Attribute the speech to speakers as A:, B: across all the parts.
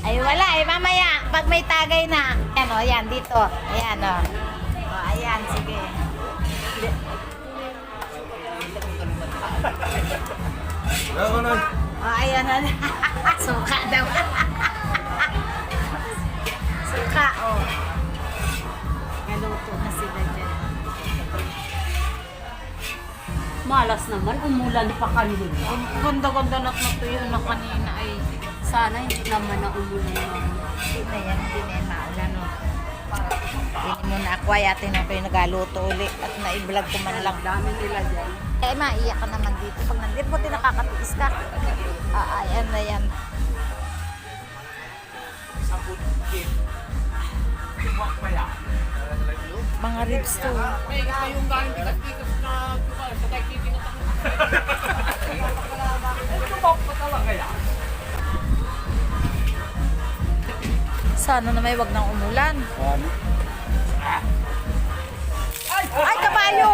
A: Ay, wala. Ay, mamaya. Pag may tagay na. Ayan, o. Ayan, dito. Ayan, o. O, ayan. Sige. O, ayan, o. Suka daw. Suka, o. Naluto na sila dyan.
B: Malas naman, umulan pa kanina.
A: Ganda-ganda na natuyo na kanina ay.
B: Sana hindi naman na umulan naman.
A: Hindi na yan, hindi na yan maulan, o. Hindi mo na ako ay atin ako yung nagaluto ulit at na-vlog ko man lang.
B: Dami nila dyan.
A: Eh, maiyak ka naman dito. Pag nandito mo, nakakatiis ka. Ayan na yan. Mga ribs to. Sana na may wag nang umulan. Ay, kabayo!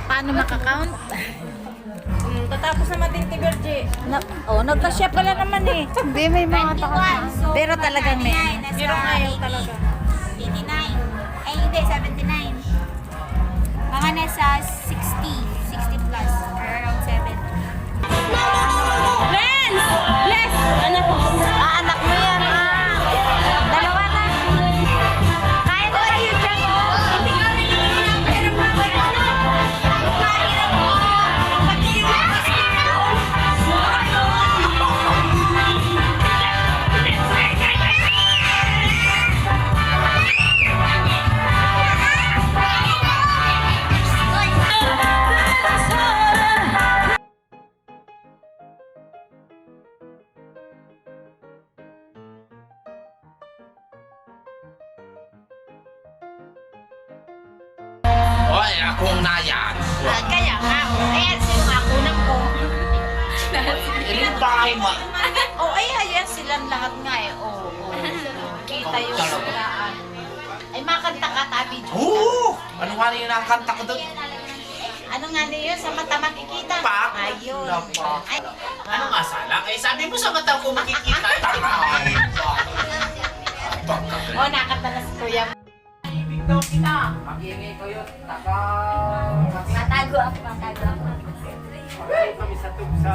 A: Paano makakount?
B: Tatapos naman din ti Berge.
A: Nagka-chef ka lang naman eh. Hindi, may mga pero talagang may.
B: Pero ngayon talaga.
C: 89. Ay, hindi, 79. Mga nasa 60. 60 plus. Or around 70.
B: Lens! Lens! Anak ko.
A: Anak mo yan. Dalawa na. Kaya mo na yun dyan.
D: Hoy, akong nayan.
A: Kaya nga. Ayan, sino nga kunang ko.
D: Ilang bahay mo?
A: Ay, ayan silang lahat nga eh. Kita yung silaan. Ay, makanta ka tabi dyan.
D: Oo! Ano nga yung nakakanta ko doon?
A: Ano nga niyo sa mata makikita?
D: Pak!
A: Ayun.
D: Napa.
A: Ay,
D: Ano nga sana? Eh, sabi mo sa mata ko makikita. Ay,
A: nakanta na si Kuya.
D: ibig daw kita. Mag-iingay kayo.
C: Matago ako, matago ako.
D: Kami sa tugsa.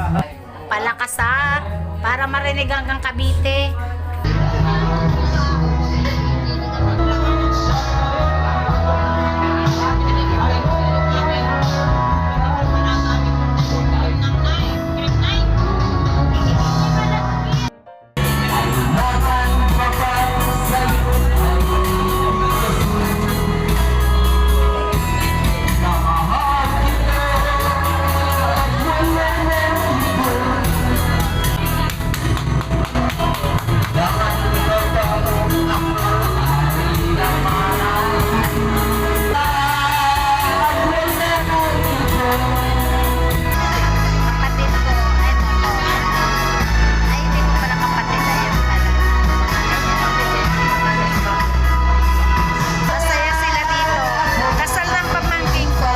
A: Palakas para marinig hanggang Cavite. Kapatid ko, ay no. Ay, hindi ko pala kapatid na yun pala. Masaya sila dito. Kasal ng pamangking ko.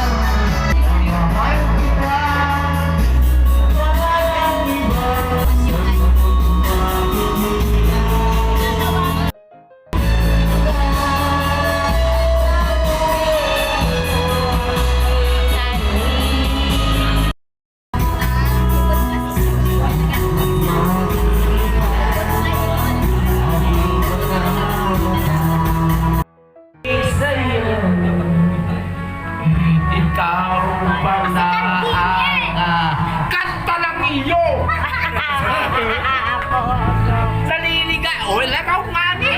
D: Ikaw pala ang kanta lang iyo. Naliliga. Wala ka ngani.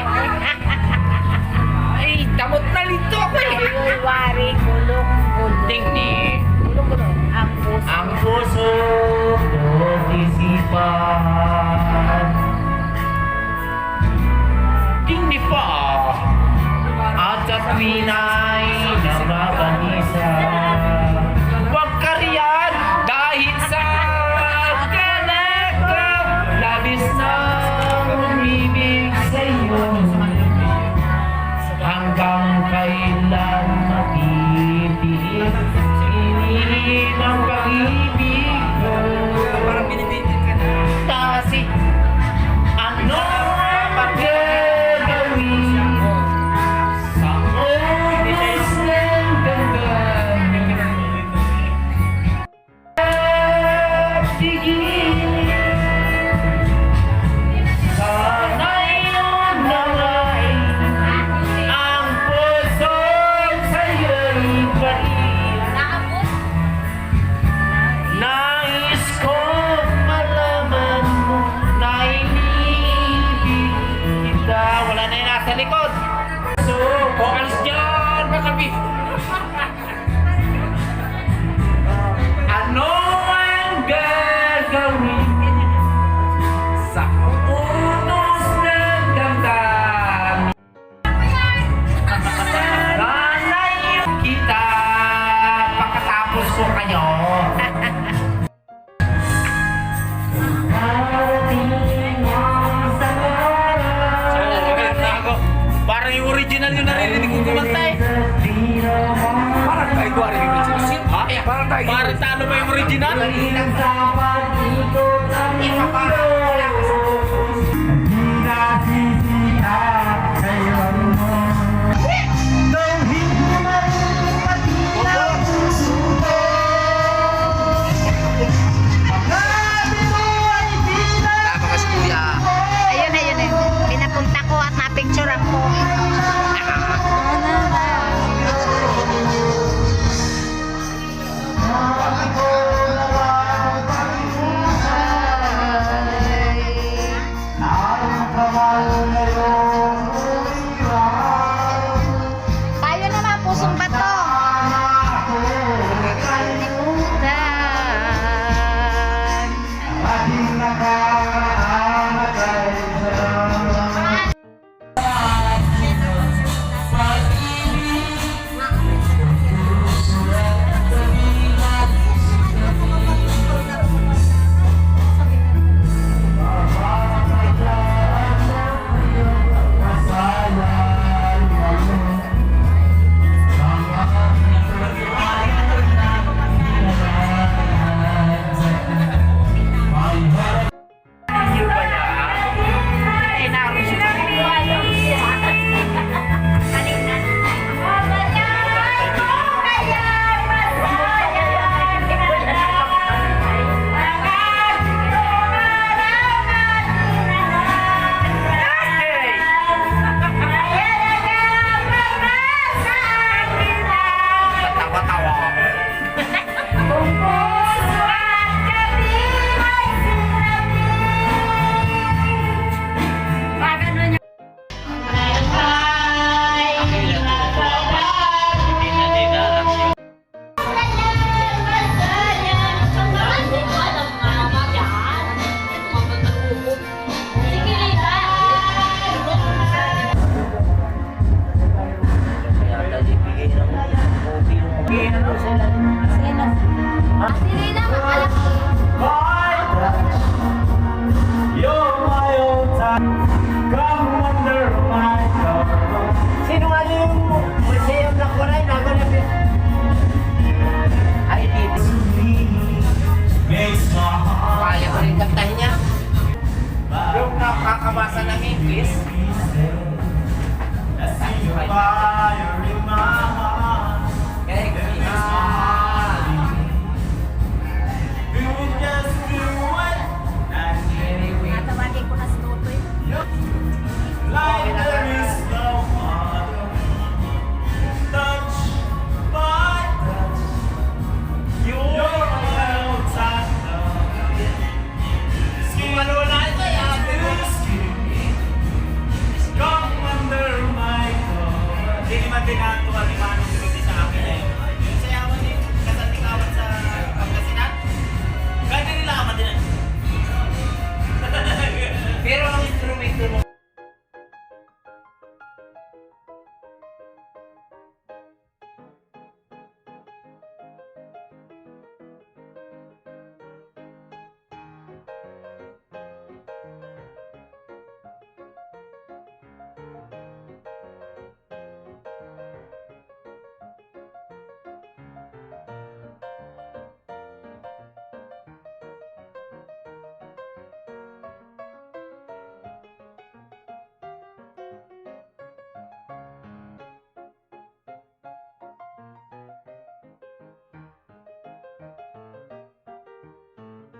D: Ay, damot na lito ako eh.
A: Wari, gulong,
D: Ting ni.
A: ang puso.
D: Ang puso ko isipan. Hindi pa. At sa tuwina'y nagaganisa. Parang yung original yung narinig ko kumanta eh.
E: Parang tayo ko rin yung original.
D: Ha?
E: Parang tayo.
D: Parang ano ba yung original?
E: Isa pa. Napakas kuya.
C: Ayun, ayun, ayun. Pinapunta ko at na-picture ako. Tayo naman, pusong bato. Kalimutan.
E: Sino nga yung museum na kulay na ganun? Ay, dito. Kaya ko rin kantahin niya. Yung nakakabasa ng English.
C: Natawagin ko na si Tutoy.
D: Hindi naman tinatuwa